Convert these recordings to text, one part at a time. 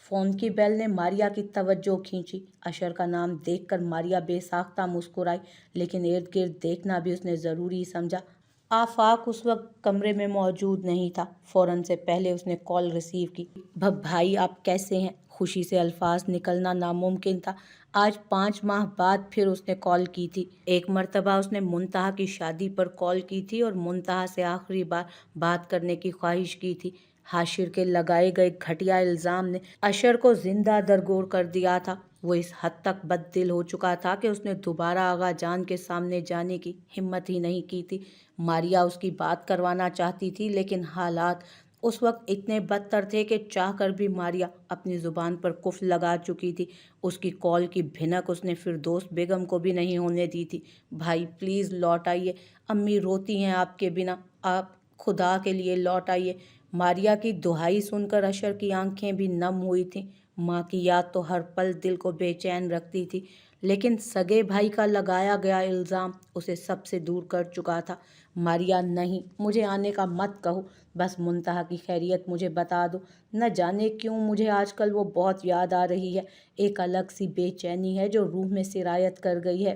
Phone की bell ने मारिया की तवज्जो खींची। अशर का नाम देखकर मारिया बेसाख्ता मुस्कुराई, लेकिन इर्द गिर्द देखना भी उसने ज़रूरी समझा। आफाक उस वक्त कमरे में मौजूद नहीं था। फ़ौरन से पहले उसने कॉल रिसीव की। भाई आप कैसे हैं? खुशी से अल्फाज निकलना नामुमकिन था। आज 5 माह बाद फिर उसने कॉल की थी। एक मर्तबा उसने मुंतहा की शादी पर कॉल की थी और मुंतहा से आखिरी बार बात करने की ख्वाहिश की थी। हाशिर के लगाए गए घटिया इल्ज़ाम ने अशर को जिंदा दरगोर कर दिया था। वो इस हद तक बददिल हो चुका था कि उसने दोबारा आगा जान के सामने जाने की हिम्मत ही नहीं की थी। मारिया उसकी बात करवाना चाहती थी, लेकिन हालात उस वक्त इतने बदतर थे कि चाह कर भी मारिया अपनी ज़ुबान पर कुफ्ल लगा चुकी थी। उसकी कॉल की भिनक उसने फिरदौस बेगम को भी नहीं होने दी थी। भाई प्लीज़ लौट आइए, अम्मी रोती हैं आपके बिना, आप खुदा के लिए लौट आइए। मारिया की दुहाई सुनकर अशर की आंखें भी नम हुई थीं। माँ की याद तो हर पल दिल को बेचैन रखती थी, लेकिन सगे भाई का लगाया गया इल्ज़ाम उसे सबसे दूर कर चुका था। मारिया नहीं, मुझे आने का मत कहो, बस मुंतहा की खैरियत मुझे बता दो। न जाने क्यों मुझे आजकल वो बहुत याद आ रही है। एक अलग सी बेचैनी है जो रूह में सिरायत कर गई है।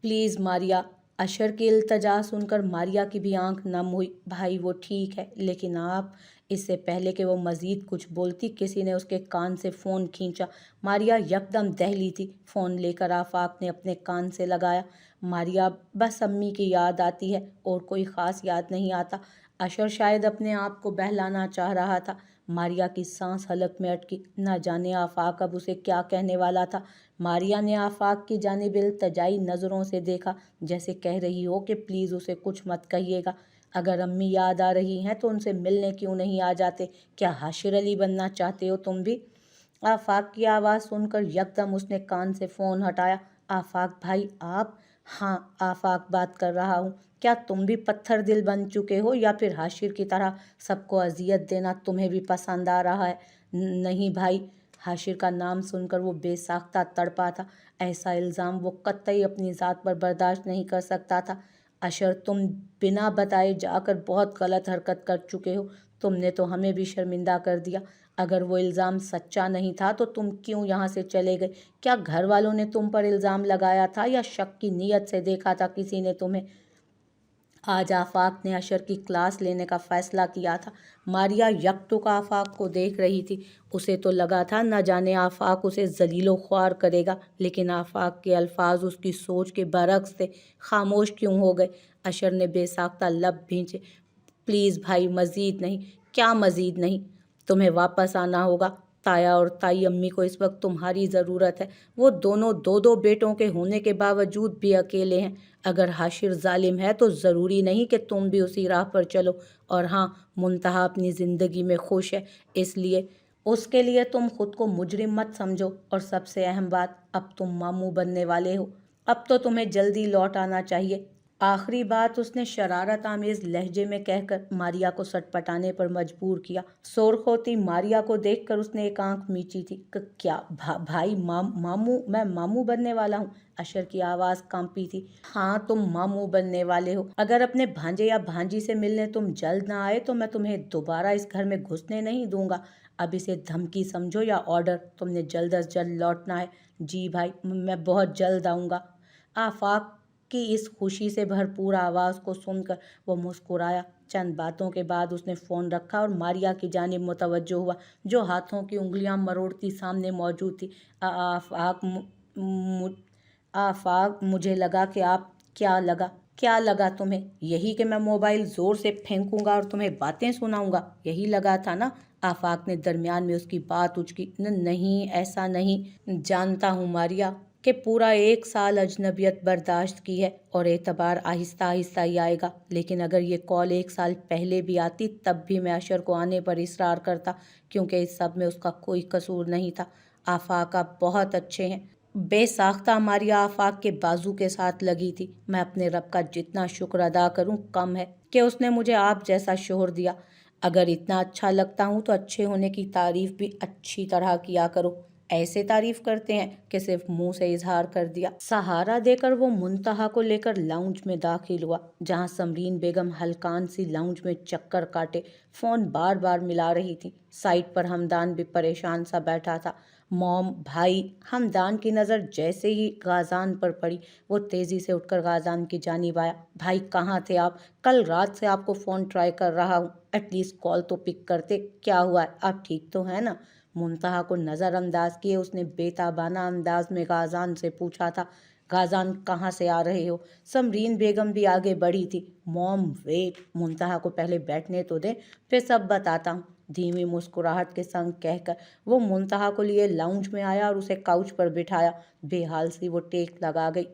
प्लीज़ मारिया। अशर की इल्तजा सुनकर मारिया की भी आंख नम हुई। भाई वो ठीक है, लेकिन आप। इससे पहले कि वो मज़ीद कुछ बोलती, किसी ने उसके कान से फ़ोन खींचा। मारिया यकदम दहली थी। फ़ोन लेकर आफाक ने अपने कान से लगाया। मारिया बस अम्मी की याद आती है, और कोई ख़ास याद नहीं आता। अशर शायद अपने आप को बहलाना चाह रहा था। मारिया की सांस हलक में अटकी। न जाने आफाक अब उसे क्या कहने वाला था। मारिया ने आफाक की जानिब इल्तजाई नज़रों से देखा, जैसे कह रही हो कि प्लीज़ उसे कुछ मत कहिएगा। अगर अम्मी याद आ रही हैं तो उनसे मिलने क्यों नहीं आ जाते? क्या हाशिर अली बनना चाहते हो तुम भी? आफाक की आवाज़ सुनकर यकदम उसने कान से फ़ोन हटाया। आफाक भाई आप? हाँ, आफाक बात कर रहा हूँ। क्या तुम भी पत्थर दिल बन चुके हो, या फिर हाशिर की तरह सबको अजियत देना तुम्हें भी पसंद आ रहा है? नहीं भाई। हाशिर का नाम सुनकर वो बेसाख्ता तड़पा था। ऐसा इल्ज़ाम वो कतई अपनी ज़ात पर बर्दाश्त नहीं कर सकता था। अशर तुम बिना बताए जाकर बहुत गलत हरकत कर चुके हो। तुमने तो हमें भी शर्मिंदा कर दिया। अगर वो इल्ज़ाम सच्चा नहीं था तो तुम क्यों यहाँ से चले गए? क्या घर वालों ने तुम पर इल्ज़ाम लगाया था, या शक की नीयत से देखा था किसी ने तुम्हें? आज आफाक ने अशर की क्लास लेने का फ़ैसला किया था। मारिया यकतुक आफाक को देख रही थी। उसे तो लगा था न जाने आफाक उसे ज़लीलो ख्वार करेगा, लेकिन आफाक के अल्फाज उसकी सोच के बरक्स थे। खामोश क्यों हो गए? अशर ने बेसाख्ता लब भींचे। प्लीज़ भाई, मज़ीद नहीं। क्या मज़ीद नहीं? तुम्हें वापस आना होगा। ताया और ताई अम्मी को इस वक्त तुम्हारी ज़रूरत है। वो दोनों दो दो बेटों के होने के बावजूद भी अकेले हैं। अगर हाशिर जालिम है तो ज़रूरी नहीं कि तुम भी उसी राह पर चलो। और हाँ, मुंतहा अपनी ज़िंदगी में खुश है, इसलिए उसके लिए तुम खुद को मुजरिम मत समझो। और सबसे अहम बात, अब तुम मामू बनने वाले हो। अब तो तुम्हें जल्दी लौट आना चाहिए। आखिरी बात उसने शरारत आमेज लहजे में कहकर मारिया को सटपटाने पर मजबूर किया। सुर्ख होती मारिया को देखकर उसने एक आंख मींची थी। क्या भाई मामू? मैं मामू बनने वाला हूँ? अशर की आवाज़ कांपी थी। हाँ, तुम मामू बनने वाले हो। अगर अपने भांजे या भांजी से मिलने तुम जल्द ना आए तो मैं तुम्हें दोबारा इस घर में घुसने नहीं दूंगा। अब इसे धमकी समझो या ऑर्डर। तुमने जल्द अज जल्द लौटना है। जी भाई, मैं बहुत जल्द आऊँगा। आफाक की इस खुशी से भरपूर आवाज़ को सुनकर वो मुस्कुराया। चंद बातों के बाद उसने फ़ोन रखा और मारिया की जानिब मुतवज्जो हुआ, जो हाथों की उंगलियां मरोड़ती सामने मौजूद थी। आफाक आफाक, मुझे लगा कि आप। क्या लगा तुम्हें? यही कि मैं मोबाइल ज़ोर से फेंकूंगा और तुम्हें बातें सुनाऊंगा, यही लगा था ना? आफाक ने दरमियान में उसकी बात उचकी। नहीं, ऐसा नहीं। जानता हूँ मारिया कि पूरा 1 साल अजनबियत बर्दाश्त की है, और एतबार आहिस्ता आहिस्ता ही आएगा। लेकिन अगर ये कॉल 1 साल पहले भी आती तब भी मैं अशर को आने पर इसरार करता, क्योंकि इस सब में उसका कोई कसूर नहीं था। आफाक आप बहुत अच्छे हैं। बेसाख्ता मारिया आफाक के बाजू के साथ लगी थी। मैं अपने रब का जितना शुक्र अदा करूं कम है कि उसने मुझे आप जैसा शोहर दिया। अगर इतना अच्छा लगता हूं तो अच्छे होने की तारीफ भी अच्छी तरह किया करो। ایسے تعریف کرتے ہیں کہ صرف منہ سے اظہار کر دیا۔ سہارا دے کر وہ منتہا کو لے کر لاؤنج میں داخل ہوا، جہاں سمرین بیگم ہلکان سی لاؤنج میں چکر کاٹے فون بار بار ملا رہی تھی۔ سائٹ پر ہمدان بھی پریشان سا بیٹھا تھا۔ موم، بھائی۔ ہمدان کی نظر جیسے ہی غازان پر پڑی، وہ تیزی سے اٹھ کر غازان کی جانب آیا۔ بھائی کہاں تھے آپ؟ کل رات سے آپ کو فون ٹرائی کر رہا ہوں، ایٹ لیسٹ کال تو پک کرتے۔ کیا ہوا ہے؟ آپ ٹھیک تو ہیں نا؟ منتہا کو نظر انداز کیے اس نے بے تابانہ انداز میں غازان سے پوچھا تھا۔ غازان کہاں سے آ رہے ہو؟ سمرین بیگم بھی آگے بڑھی تھی۔ موم ویٹ، منتہا کو پہلے بیٹھنے تو دیں، پھر سب بتاتا ہوں، دھیمی مسکراہٹ کے سنگ کہہ کر وہ منتہا کو لیے لاؤنج میں آیا اور اسے کاؤچ پر بٹھایا۔ بے حال سی وہ ٹیک لگا گئی۔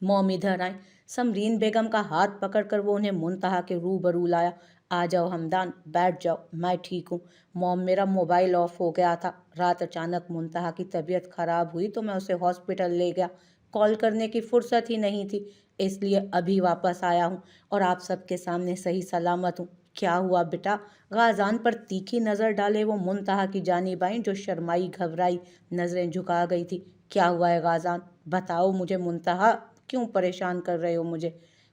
موم ادھر آئیں۔ سمرین بیگم کا ہاتھ پکڑ کر وہ انہیں منتہا کے روبرو لایا۔ آ جاؤ ہمدان، بیٹھ جاؤ، میں ٹھیک ہوں۔ موم، میرا موبائل آف ہو گیا تھا، رات اچانک منتہا کی طبیعت خراب ہوئی تو میں اسے ہاسپٹل لے گیا، کال کرنے کی فرصت ہی نہیں تھی، اس لیے ابھی واپس آیا ہوں اور آپ سب کے سامنے صحیح سلامت ہوں۔ کیا ہوا بیٹا؟ غازان پر تیکھی نظر ڈالے وہ منتہا کی جانب آئیں، جو شرمائی گھبرائی نظریں جھکا گئی تھی۔ کیا ہوا ہے غازان؟ بتاؤ مجھے منتہا، کیوں پریشان کر رہے ہو مجھے؟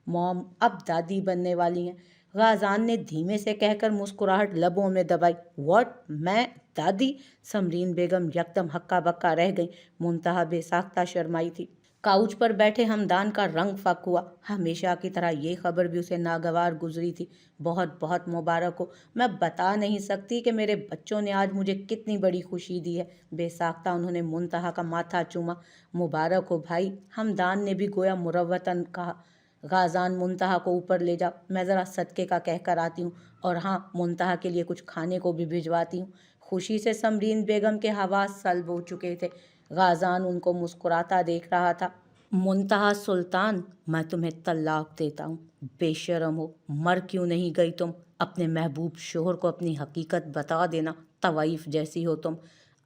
موم، اب دادی بننے والی ہیں، غازان نے دھیمے سے کہہ کر مسکراہٹ لبوں میں دبائی۔ واٹ؟ میں دادی؟ سمرین بیگم یکدم ہکا بکا رہ گئی۔ منتہا بے ساختہ شرمائی تھی۔ کاؤچ پر بیٹھے ہمدان کا رنگ فک ہوا۔ ہمیشہ کی طرح یہ خبر بھی اسے ناگوار گزری تھی۔ بہت بہت مبارک ہو، میں بتا نہیں سکتی کہ میرے بچوں نے آج مجھے کتنی بڑی خوشی دی ہے۔ بے ساختہ انہوں نے منتہا کا ماتھا چوما۔ مبارک ہو بھائی، ہمدان نے بھی گویا مروتاً کہا۔ غازان، منتہا کو اوپر لے جاؤ، میں ذرا صدقے کا کہہ کر آتی ہوں، اور ہاں، منتہا کے لیے کچھ کھانے کو بھی بھجواتی ہوں۔ خوشی سے سمرین بیگم کے حواس سلب ہو چکے تھے۔ غازان ان کو مسکراتا دیکھ رہا تھا۔ منتہا سلطان، میں تمہیں طلاق دیتا ہوں۔ بے شرم ہو، مر کیوں نہیں گئی تم؟ اپنے محبوب شوہر کو اپنی حقیقت بتا دینا، طوائف جیسی ہو تم۔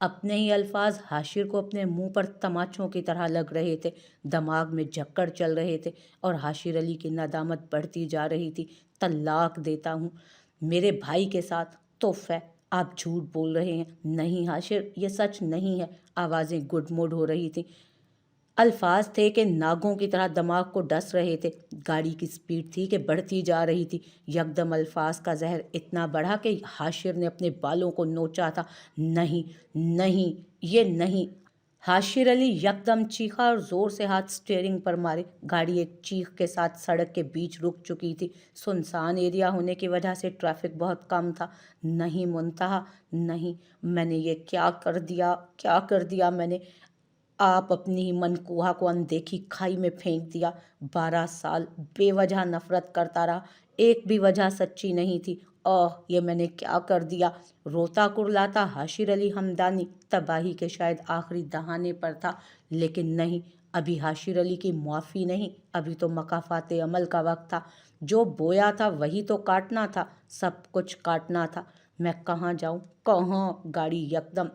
اپنے ہی الفاظ حاشر کو اپنے منہ پر تماچوں کی طرح لگ رہے تھے، دماغ میں جھکڑ چل رہے تھے اور حاشر علی کی ندامت بڑھتی جا رہی تھی۔ طلاق دیتا ہوں میرے بھائی کے ساتھ؟ تحفہ! آپ جھوٹ بول رہے ہیں۔ نہیں حاشر، یہ سچ نہیں ہے۔ آوازیں گڈ مڈ ہو رہی تھیں۔ الفاظ تھے کہ ناگوں کی طرح دماغ کو ڈس رہے تھے۔ گاڑی کی سپیڈ تھی کہ بڑھتی جا رہی تھی۔ یکدم الفاظ کا زہر اتنا بڑھا کہ حاشر نے اپنے بالوں کو نوچا تھا۔ نہیں نہیں، یہ نہیں۔ حاشر علی یکدم چیخا اور زور سے ہاتھ اسٹیئرنگ پر مارے۔ گاڑی ایک چیخ کے ساتھ سڑک کے بیچ رک چکی تھی۔ سنسان ایریا ہونے کی وجہ سے ٹریفک بہت کم تھا۔ نہیں منتہا، نہیں، میں نے یہ کیا کر دیا، کیا کر دیا میں نے؟ آپ اپنی ہی منکوہا کو اندیکھی کھائی میں پھینک دیا۔ 12 سال بے وجہ نفرت کرتا رہا، ایک بھی وجہ سچی نہیں تھی۔ اوہ، یہ میں نے کیا کر دیا؟ روتا کرلاتا حاشر علی ہمدانی تباہی کے شاید آخری دہانے پر تھا، لیکن نہیں، ابھی حاشر علی کی معافی نہیں، ابھی تو مکافات عمل کا وقت تھا۔ جو بویا تھا وہی تو کاٹنا تھا، سب کچھ کاٹنا تھا۔ میں کہاں جاؤں، کہاں؟ گاڑی یکدم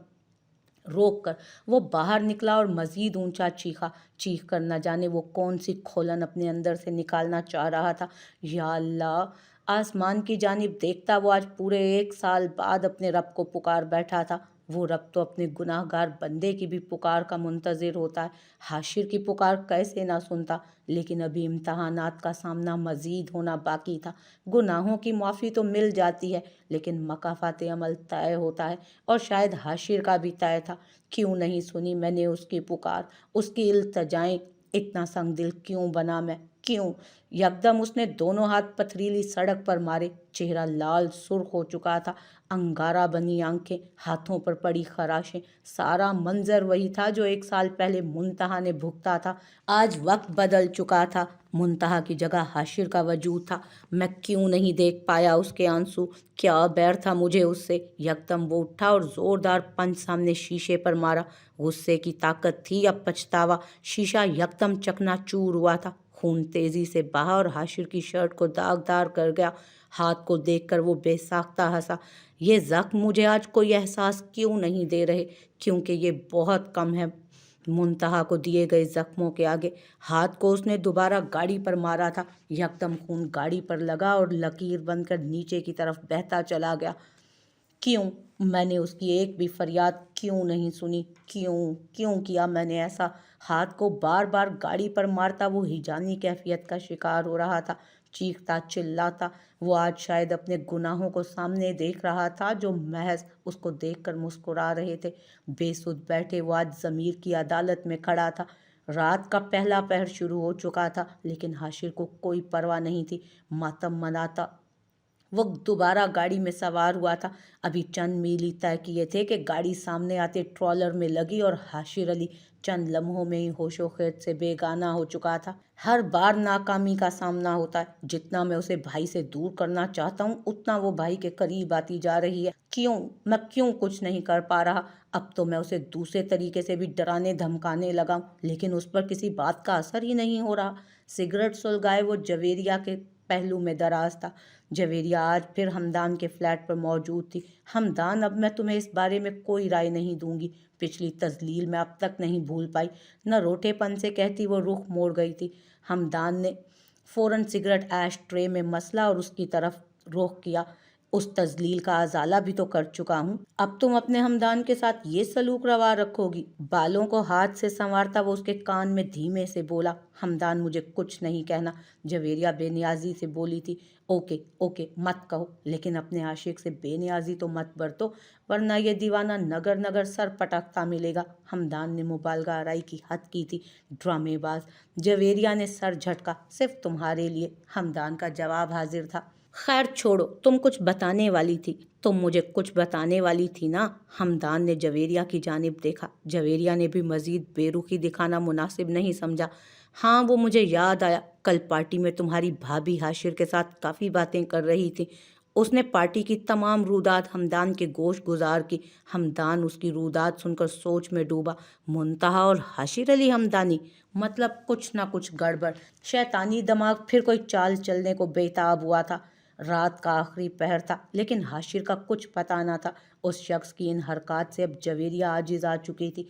روک کر وہ باہر نکلا اور مزید اونچا چیخا۔ چیخ کر نہ جانے وہ کون سی کھولن اپنے اندر سے نکالنا چاہ رہا تھا۔ یا اللہ! آسمان کی جانب دیکھتا وہ آج پورے 1 سال بعد اپنے رب کو پکار بیٹھا تھا۔ وہ رب تو اپنے گناہ گار بندے کی بھی پکار کا منتظر ہوتا ہے، حاشر کی پکار کیسے نہ سنتا؟ لیکن ابھی امتحانات کا سامنا مزید ہونا باقی تھا۔ گناہوں کی معافی تو مل جاتی ہے، لیکن مکافات عمل طے ہوتا ہے، اور شاید حاشر کا بھی طے تھا۔ کیوں نہیں سنی میں نے اس کی پکار، اس کی التجائیں؟ اتنا سنگ دل کیوں بنا میں، کیوں؟ یکدم اس نے دونوں ہاتھ پتھریلی سڑک پر مارے۔ چہرہ لال سرخ ہو چکا تھا، انگارہ بنی آنکھیں، ہاتھوں پر پڑی خراشیں۔ سارا منظر وہی تھا جو 1 سال پہلے منتہا نے بھگتا تھا۔ آج وقت بدل چکا تھا، منتہا کی جگہ حاشر کا وجود تھا۔ میں کیوں نہیں دیکھ پایا اس کے آنسو؟ کیا بیر تھا مجھے اس سے؟ یکدم وہ اٹھا اور زوردار پنچ سامنے شیشے پر مارا۔ غصے کی طاقت تھی یا پچھتاوا؟ شیشہ یکدم چکنا چور ہوا تھا، خون تیزی سے بہا اور حاشر کی شرٹ کو داغدار کر گیا۔ ہاتھ کو دیکھ کر وہ بے ساختہ ہنسا۔ یہ زخم مجھے آج کوئی احساس کیوں نہیں دے رہے؟ کیونکہ یہ بہت کم ہے منتہا کو دیے گئے زخموں کے آگے۔ ہاتھ کو اس نے دوبارہ گاڑی پر مارا تھا۔ یکدم خون گاڑی پر لگا اور لکیر بن کر نیچے کی طرف بہتا چلا گیا۔ کیوں؟ मैंने उसकी एक भी फरियाद क्यों नहीं सुनी? क्यों किया मैंने ऐसा? हाथ को बार बार गाड़ी पर मारता वो हिजानी कैफियत का शिकार हो रहा था, चीखता चिल्लाता। वो आज शायद अपने गुनाहों को सामने देख रहा था जो महज उसको देखकर मुस्कुरा रहे थे। बेसुध बैठे वो आज ज़मीर की अदालत में खड़ा था। रात का पहला पहर शुरू हो चुका था, लेकिन हाशिर को कोई परवाह नहीं थी। मातम मनाता वो दोबारा गाड़ी में सवार हुआ था। अभी चंद मील ही तय किए थे कि गाड़ी सामने आते ट्रॉलर में लगी और हाशिर अली चंद लम्हों में ही होशो खैर से बेगाना हो चुका था। हर बार नाकामी का सामना होता है। जितना मैं उसे भाई से दूर करना चाहता हूँ, उतना वो भाई के करीब आती जा रही है। मैं क्यों कुछ नहीं कर पा रहा? अब तो मैं उसे दूसरे तरीके से भी डराने धमकाने लगा हूँ, लेकिन उस पर किसी बात का असर ही नहीं हो रहा। सिगरेट सुलगाए वो जवेरिया के पहलू में दराज था। जवेरिया आज फिर हमदान के फ्लैट पर मौजूद थी। हमदान, अब मैं तुम्हें इस बारे में कोई राय नहीं दूंगी। पिछली तजलील मैं अब तक नहीं भूल पाई। न रोटेपन से कहती वो रुख मोड़ गई थी। हमदान ने फौरन सिगरेट ऐश ट्रे में मसला और उसकी तरफ रुख किया। उस तजलील का अजाला भी तो कर चुका हूँ, अब तुम अपने हमदान के साथ ये सलूक रवा रखोगी? बालों को हाथ से संवारता वो उसके कान में धीमे से बोला, हमदान मुझे कुछ नहीं कहना। जवेरिया बेनियाजी से बोली थी। ओके ओके मत कहो, लेकिन अपने आशिक से बेनियाजी तो मत बरतो, वरना ये दीवाना नगर नगर सर पटकता मिलेगा। हमदान ने मुबालगा आराई की हद की थी। ड्रामेबाज। जवेरिया ने सर झटका। सिर्फ तुम्हारे लिए। हमदान का जवाब हाजिर था। खैर छोड़ो, तुम कुछ बताने वाली थी। तुम मुझे कुछ बताने वाली थी ना? हमदान ने जवेरिया की जानिब देखा। जवेरिया ने भी मजीद बेरुखी दिखाना मुनासिब नहीं समझा। हाँ, वो मुझे याद आया। कल पार्टी में तुम्हारी भाभी हाशिर के साथ काफ़ी बातें कर रही थी। उसने पार्टी की तमाम रूदात हमदान के गोश गुजार की। हमदान उसकी रूदात सुनकर सोच में डूबा। मुंतहा और हाशिर अली हमदानी, मतलब कुछ ना कुछ गड़बड़। शैतानी दिमाग फिर कोई चाल चलने को बेताब हुआ था। रात का आखिरी पहर था, लेकिन हाशिर का कुछ पता ना था। उस शख्स की इन हरकत से अब जवेरिया आजिज आ चुकी थी।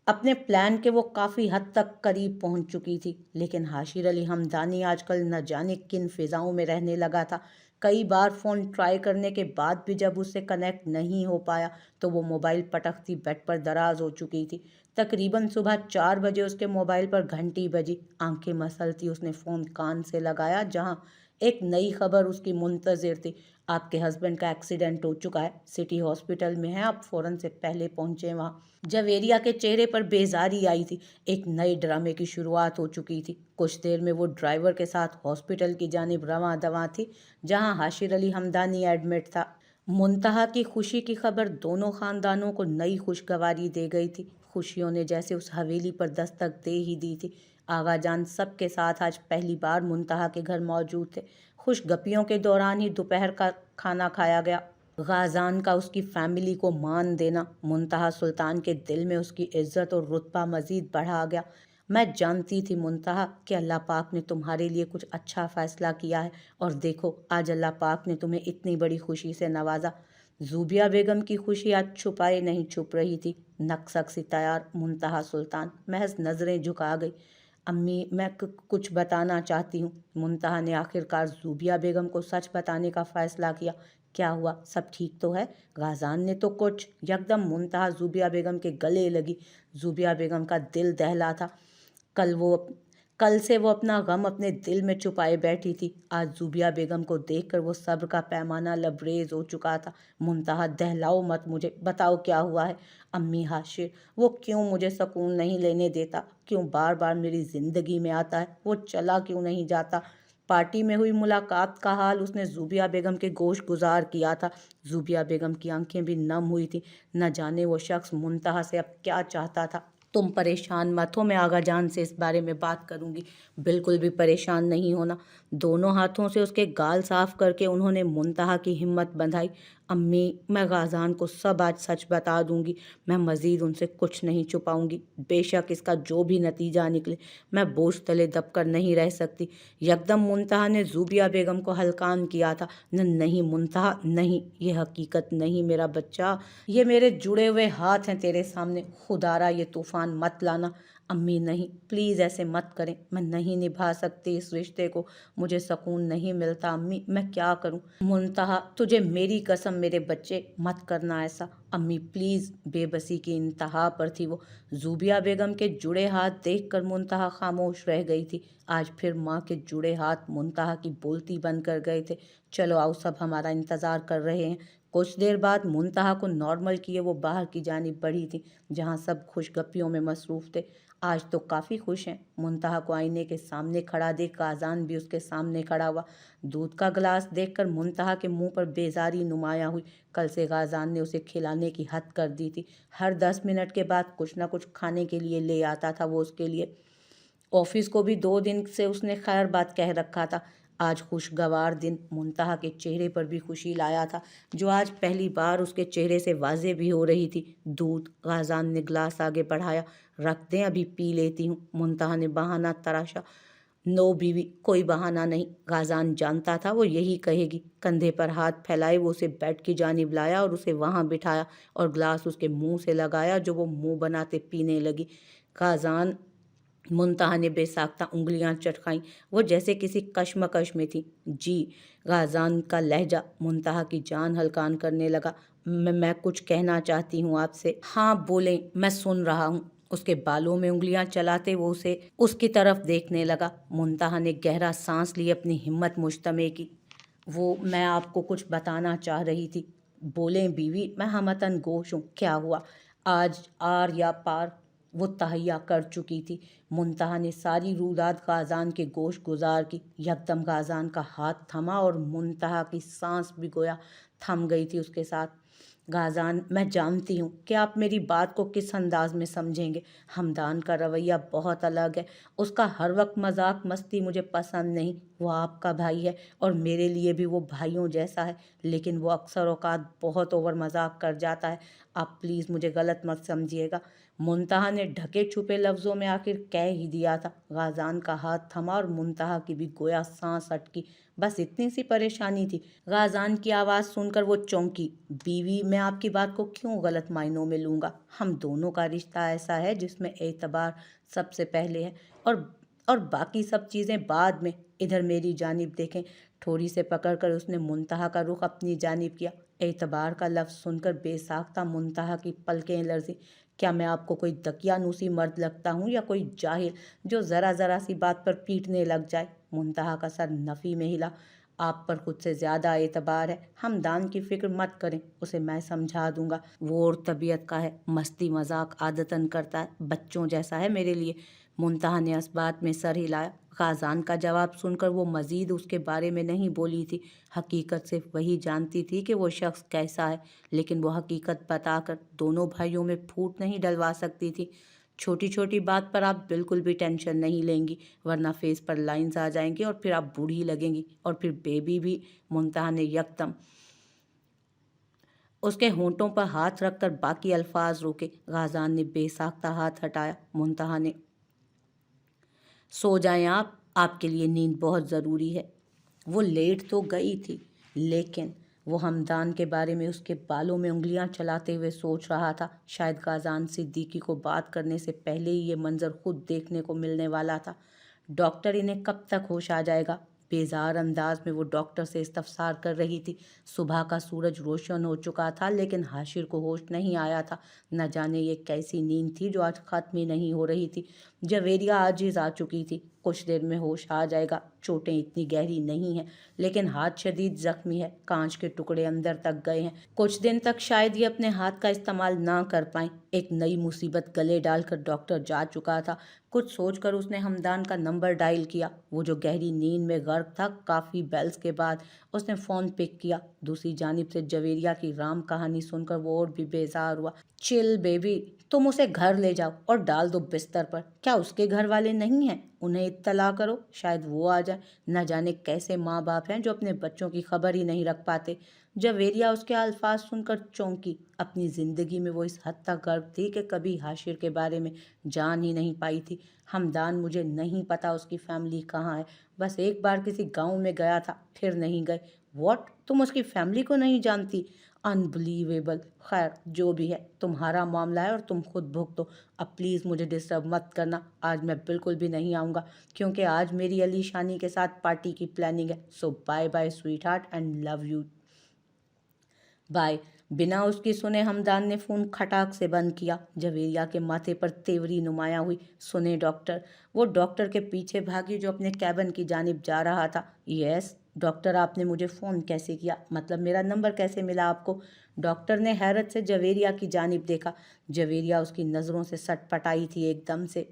अपने प्लान के वो काफ़ी हद तक करीब पहुंच चुकी थी, लेकिन हाशिर अली हमदानी आजकल न जाने किन फिजाओं में रहने लगा था। कई बार फ़ोन ट्राई करने के बाद भी जब उससे कनेक्ट नहीं हो पाया तो वो मोबाइल पटकती बेड पर दराज हो चुकी थी। तकरीबन सुबह 4 बजे उसके मोबाइल पर घंटी बजी। आंखें मसलती उसने फ़ोन कान से लगाया, जहाँ एक नई खबर उसकी मुंतज़िर थी। आपके हस्बैंड का एक्सीडेंट हो चुका है, सिटी हॉस्पिटल में है, आप फ़ौरन से पहले पहुंचे वहाँ। जवेरिया के चेहरे पर बेजारी आई थी। एक नए ड्रामे की शुरुआत हो चुकी थी। कुछ देर में वो ड्राइवर के साथ हॉस्पिटल की जानिब रवां दवां थी, जहां हाशिर अली हमदानी एडमिट था। मुंतहा की खुशी की खबर दोनों ख़ानदानों को नई खुशगवारी दे गई थी। खुशियों ने जैसे उस हवेली पर दस्तक दे ही दी थी। आगा जान सबके साथ आज पहली बार मुंतहा के घर मौजूद थे। खुशगपियों के दौरान ही दोपहर का खाना खाया गया। गाज़ान का उसकी फैमिली को मान देना मुंतहा सुल्तान के दिल में उसकी इज्जत और रुतबा मज़ीद बढ़ा गया। मैं जानती थी मुंतहा कि अल्लाह पाक ने तुम्हारे लिए कुछ अच्छा फ़ैसला किया है, और देखो आज अल्लाह पाक ने तुम्हें इतनी बड़ी खुशी से नवाजा। ज़ूबिया बेगम की खुशी आज छुपाए नहीं छुप रही थी। नक्सक सी तैयार मुंतहा सुल्तान महज नज़रें झुका गई। अम्मी, मैं कुछ बताना चाहती हूँ। मुंतहा ने आखिरकार ज़ूबिया बेगम को सच बताने का फ़ैसला किया। क्या हुआ, सब ठीक तो है? गाज़ान ने तो कुछ। यकदम मुंतहा ज़ूबिया बेगम के गले लगी। ज़ूबिया बेगम का दिल दहला था। कल वो कल से वो अपना गम अपने दिल में छुपाए बैठी थी। आज ज़ूबिया बेगम को देखकर वो सब्र का पैमाना लबरेज हो चुका था। मुंतहा, दहलाओ मत मुझे, बताओ क्या हुआ है? अम्मी, हाशिर वो क्यों मुझे सुकून नहीं लेने देता? क्यों बार बार मेरी ज़िंदगी में आता है? वो चला क्यों नहीं जाता? पार्टी में हुई मुलाकात का हाल उसने ज़ूबिया बेगम के गोश गुजार किया था। ज़ूबिया बेगम की आंखें भी नम हुई थी। न जाने वो शख्स मुंतहा से अब क्या चाहता था। तुम परेशान मत हो, मैं आगा जान से इस बारे में बात करूंगी। बिल्कुल भी परेशान नहीं होना। दोनों हाथों से उसके गाल साफ करके उन्होंने मुंतहा की हिम्मत बंधाई। अम्मी, मैं गाज़ान को सब आज सच बता दूंगी। मैं मज़ीद उनसे कुछ नहीं छुपाऊंगी। बेशक इसका जो भी नतीजा निकले, मैं बोझ तले दबकर नहीं रह सकती। यकदम मुंतहा ने ज़ूबिया बेगम को हल्कान किया था। नहीं मुंतहा, नहीं, ये हकीकत नहीं मेरा बच्चा। ये मेरे जुड़े हुए हाथ हैं तेरे सामने। खुदारा ये तूफ़ान मत लाना। अम्मी नहीं, प्लीज़ ऐसे मत करें, मैं नहीं निभा सकती इस रिश्ते को, मुझे सुकून नहीं मिलता अम्मी, मैं क्या करूं? मुंतहा, तुझे मेरी कसम मेरे बच्चे, मत करना ऐसा अम्मी प्लीज़। बेबसी की इंतहा पर थी वो। जूबिया बेगम के जुड़े हाथ देखकर मुंतहा खामोश रह गई थी। आज फिर माँ के जुड़े हाथ मुंतहा की बोलती बंद कर गए थे। चलो आओ, सब हमारा इंतज़ार कर रहे हैं। कुछ देर बाद मुंतहा को नॉर्मल किए वो बाहर की जानिब बढ़ी थी, जहाँ सब खुशगपियों में मसरूफ़ थे। आज तो काफ़ी खुश हैं। मुंतहा को आईने के सामने खड़ा देख गाज़ान भी उसके सामने खड़ा हुआ। दूध का गिलास देखकर मुंतहा के मुंह पर बेजारी नुमायां हुई। कल से गाज़ान ने उसे खिलाने की हद कर दी थी। हर 10 मिनट के बाद कुछ ना कुछ खाने के लिए ले आता था वो उसके लिए। ऑफिस को भी 2 दिन से उसने खैर बात कह रखा था। आज खुशगवार दिन मुंतहा के चेहरे पर भी खुशी लाया था, जो आज पहली बार उसके चेहरे से वाज़ेह भी हो रही थी। दूध, गाज़ान ने गिलास आगे बढ़ाया। रख दें, अभी पी लेती हूँ। मुंतहा ने बहाना तराशा। नो बीवी, कोई बहाना नहीं। गाज़ान जानता था वो यही कहेगी। कंधे पर हाथ फैलाए वो उसे बेड की जानिब लाया और उसे वहाँ बिठाया और गिलास उसके मुंह से लगाया, जो वो मुंह बनाते पीने लगी। गाज़ान, मुंतहा ने बेसाख्ता उंगलियां चटकाईं। वो जैसे किसी कश्मकश में थी। जी। गाज़ान का लहजा मुंतहा की जान हल्कान करने लगा। मैं कुछ कहना चाहती हूँ आपसे। हाँ बोलें, मैं सुन रहा हूँ। उसके बालों में उंगलियां चलाते वो उसे उसकी तरफ देखने लगा। मुंतहा ने गहरा सांस लिए अपनी हिम्मत मुश्तमे की। मैं आपको कुछ बताना चाह रही थी। बोलें बीवी, मैं हमतन गोश हूँ। क्या हुआ? आज आर या पार वो तहैया कर चुकी थी। मुंतहा ने सारी रूदात गाज़ान के गोश गुजार की। यकदम गाज़ान का हाथ थमा और मुंतहा की सांस भी गोया थम गई थी उसके साथ। गाज़ान, मैं जानती हूँ कि आप मेरी बात को किस अंदाज में समझेंगे। हमदान का रवैया बहुत अलग है। उसका हर वक्त मजाक मस्ती मुझे पसंद नहीं। वो आपका भाई है और मेरे लिए भी वो भाइयों जैसा है, लेकिन वो अक्सर औकात बहुत ओवर मजाक कर जाता है। आप प्लीज़ मुझे गलत मत समझिएगा। मुंतहा ने ढके छुपे लफ्ज़ों में आखिर कह ही दिया था। गाज़ान का हाथ थमा और मुंतहा की भी गोया सांस अटकी। बस इतनी सी परेशानी थी। गाज़ान की आवाज़ सुनकर वो चौंकी। बीवी, मैं आपकी बात को क्यों गलत मायनों में लूँगा? हम दोनों का रिश्ता ऐसा है जिसमें एतबार सबसे पहले है और बाकी सब चीज़ें बाद में। इधर मेरी जानिब देखें। ठोड़ी से पकड़कर उसने मुंतहा का रुख अपनी जानिब किया। एतबार का लफ्ज़ सुनकर बेसाख्ता मुंतहा की पलकें लरज़ीं। क्या मैं आपको कोई दकियानूसी मर्द लगता हूँ या कोई जाहिल जो ज़रा ज़रा सी बात पर पीटने लग जाए? मुंतहा का सर नफ़ी में हिला। आप पर खुद से ज़्यादा एतबार है। हमदान की फ़िक्र मत करें, उसे मैं समझा दूंगा। वो और तबीयत का है, मस्ती मजाक आदतन करता है, बच्चों जैसा है मेरे लिए। मुंतहा ने इस बात में सर हिलाया। गाज़ान का जवाब सुनकर वो मज़ीद उसके बारे में नहीं बोली थी। हकीकत सिर्फ वही जानती थी कि वो शख्स कैसा है, लेकिन वो हकीकत बताकर दोनों भाइयों में फूट नहीं डलवा सकती थी। छोटी छोटी बात पर आप बिल्कुल भी टेंशन नहीं लेंगी, वरना फेस पर लाइंस आ जाएंगी और फिर आप बूढ़ी लगेंगी और फिर बेबी भी। मुंतहा ने यकदम उसके होंठों पर हाथ रखकर बाकी अल्फाज रोके। गाज़ान ने बेसाख्ता हाथ हटाया। मुंतहा ने, सो जाएं आप, आपके लिए नींद बहुत ज़रूरी है। वो लेट तो गई थी, लेकिन वो हमदान के बारे में उसके बालों में उंगलियां चलाते हुए सोच रहा था। शायद गाज़ान सिद्दीकी को बात करने से पहले ही ये मंजर खुद देखने को मिलने वाला था। डॉक्टर, इन्हें कब तक होश आ जाएगा? बेजार अंदाज में वो डॉक्टर से इस्तफसार कर रही थी। सुबह का सूरज रोशन हो चुका था, लेकिन हाशिर को होश नहीं आया था। न जाने ये कैसी नींद थी जो आज ख़त्म ही नहीं हो रही थी। जवेरिया आजिज़ आ चुकी थी। कुछ देर में होश आ जाएगा। चोटें इतनी गहरी नहीं हैं, लेकिन हाथ शदीद जख्मी है, कांच के टुकड़े अंदर तक गए हैं। कुछ दिन तक शायद ये अपने हाथ का इस्तेमाल ना कर पाएं। एक नई मुसीबत गले डालकर डॉक्टर जा चुका था। कुछ सोचकर उसने हमदान का नंबर डायल किया। वो जो गहरी नींद में गर्क था, काफ़ी बेल्स के बाद उसने फ़ोन पिक किया। दूसरी जानिब से जवेरिया की राम कहानी सुनकर वो और भी बेजार हुआ। चिल बेबी, तुम उसे घर ले जाओ और डाल दो बिस्तर पर। क्या उसके घर वाले नहीं हैं? उन्हें इत्तला करो, शायद वो आ जाए। न जाने कैसे माँ बाप हैं जो अपने बच्चों की खबर ही नहीं रख पाते। जवेरिया उसके अल्फाज सुनकर चौंकी। अपनी ज़िंदगी में वो इस हद तक गर्क थी कि कभी हाशिर के बारे में जान ही नहीं पाई थी। हमदान, मुझे नहीं पता उसकी फैमिली कहाँ है, बस एक बार किसी गांव में गया था, फिर नहीं गए। व्हाट? तुम उसकी फैमिली को नहीं जानती? अनबिलीवेबल। खैर जो भी है, तुम्हारा मामला है और तुम खुद भुगतो। अब प्लीज़ मुझे डिस्टर्ब मत करना। आज मैं बिल्कुल भी नहीं आऊँगा क्योंकि आज मेरी अली शानी के साथ पार्टी की प्लानिंग है। So bye bye sweetheart and love you bye. बिना उसकी सुने हमदान ने फ़ोन खटाक से बंद किया। जवेरिया के माथे पर तेवरी नुमाया हुई। सुने डॉक्टर। वो डॉक्टर के पीछे भागी जो अपने कैबिन की जानिब जा रहा था। यस डॉक्टर, आपने मुझे फ़ोन कैसे किया? मतलब मेरा नंबर कैसे मिला आपको? डॉक्टर ने हैरत से जवेरिया की जानिब देखा। जवेरिया उसकी नज़रों से सटपटाई थी एकदम से।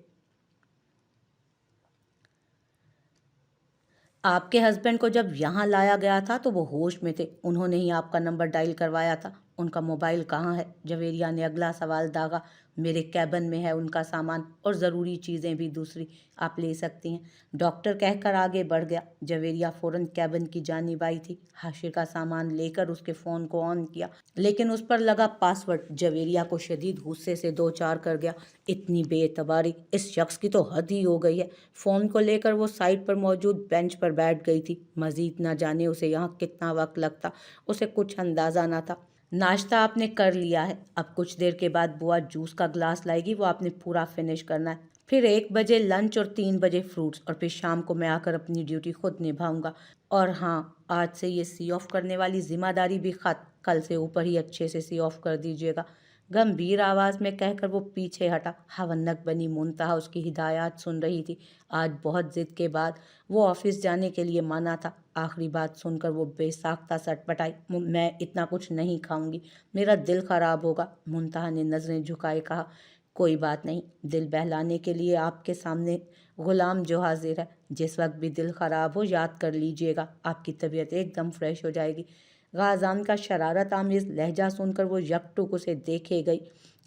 आपके हस्बैंड को जब यहाँ लाया गया था तो वो होश में थे। उन्होंने ही आपका नंबर डायल करवाया था। उनका मोबाइल कहाँ है? जवेरिया ने अगला सवाल दागा। मेरे कैबिन में है उनका सामान और ज़रूरी चीज़ें भी दूसरी, आप ले सकती हैं। डॉक्टर कहकर आगे बढ़ गया। जवेरिया फ़ौरन कैबिन की जानिब आई थी। हाशिर का सामान लेकर उसके फ़ोन को ऑन किया, लेकिन उस पर लगा पासवर्ड जवेरिया को शदीद गुस्से से दो चार कर गया। इतनी बेतबारी, इस शख्स की तो हद ही हो गई है। फ़ोन को लेकर वो साइड पर मौजूद बेंच पर बैठ गई थी। मज़ीद न जाने उसे यहाँ कितना वक्त लगता, उसे कुछ अंदाज़ा न था। नाश्ता आपने कर लिया है, अब कुछ देर के बाद बुआ जूस का ग्लास लाएगी, वो आपने पूरा फिनिश करना है। फिर 1 बजे लंच और 3 बजे फ्रूट्स, और फिर शाम को मैं आकर अपनी ड्यूटी खुद निभाऊंगा। और हाँ, आज से ये सी ऑफ करने वाली जिम्मेदारी भी खत्म। कल से ऊपर ही अच्छे से सी ऑफ कर दीजिएगा। गंभीर आवाज़ में कहकर वो पीछे हटा। हवन्नक बनी मुंतहा उसकी हिदायत सुन रही थी। आज बहुत ज़िद के बाद वो ऑफिस जाने के लिए माना था। आखिरी बात सुनकर वो बेसाख्ता सटपटाई। मैं इतना कुछ नहीं खाऊंगी, मेरा दिल ख़राब होगा। मुंतहा ने नज़रें झुकाए कहा, कोई बात नहीं, दिल बहलाने के लिए आपके सामने गुलाम जो हाजिर है। जिस वक्त भी दिल ख़राब हो याद कर लीजिएगा, आपकी तबीयत एकदम फ्रेश हो जाएगी। गाज़ान का शरारत आमेज़ लहजा सुनकर वो यकटुक उसे देखे गई।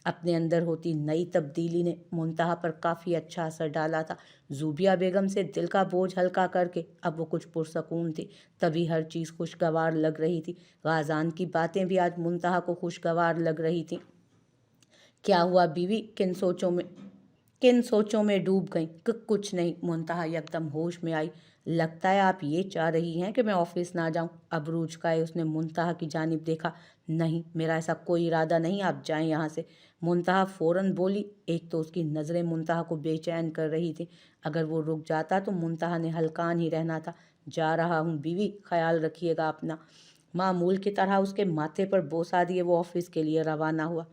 अपने अंदर होती नई तब्दीली ने मुंतहा पर काफ़ी अच्छा असर डाला था। ज़ूबिया बेगम से दिल का बोझ हल्का करके अब वो कुछ पुरसकून थी। तभी हर चीज़ खुशगवार लग रही थी। गाज़ान की बातें भी आज मुंतहा को खुशगवार लग रही थीं। क्या हुआ बीवी, किन सोचों में डूब गई? कुछ नहीं। मुंतहा एकदम होश में आई। लगता है आप ये चाह रही हैं कि मैं ऑफिस ना जाऊं। अबरूज का उसने मुंतहा की जानिब देखा। नहीं, मेरा ऐसा कोई इरादा नहीं, आप जाएं यहाँ से। मुंतहा फ़ौरन बोली। एक तो उसकी नज़रें मुंतहा को बेचैन कर रही थी। अगर वो रुक जाता तो मुंतहा ने हलकान ही रहना था। जा रहा हूँ बीवी, ख्याल रखिएगा अपना। मामूल की तरह उसके माथे पर बोसा दिए वो ऑफिस के लिए रवाना हुआ।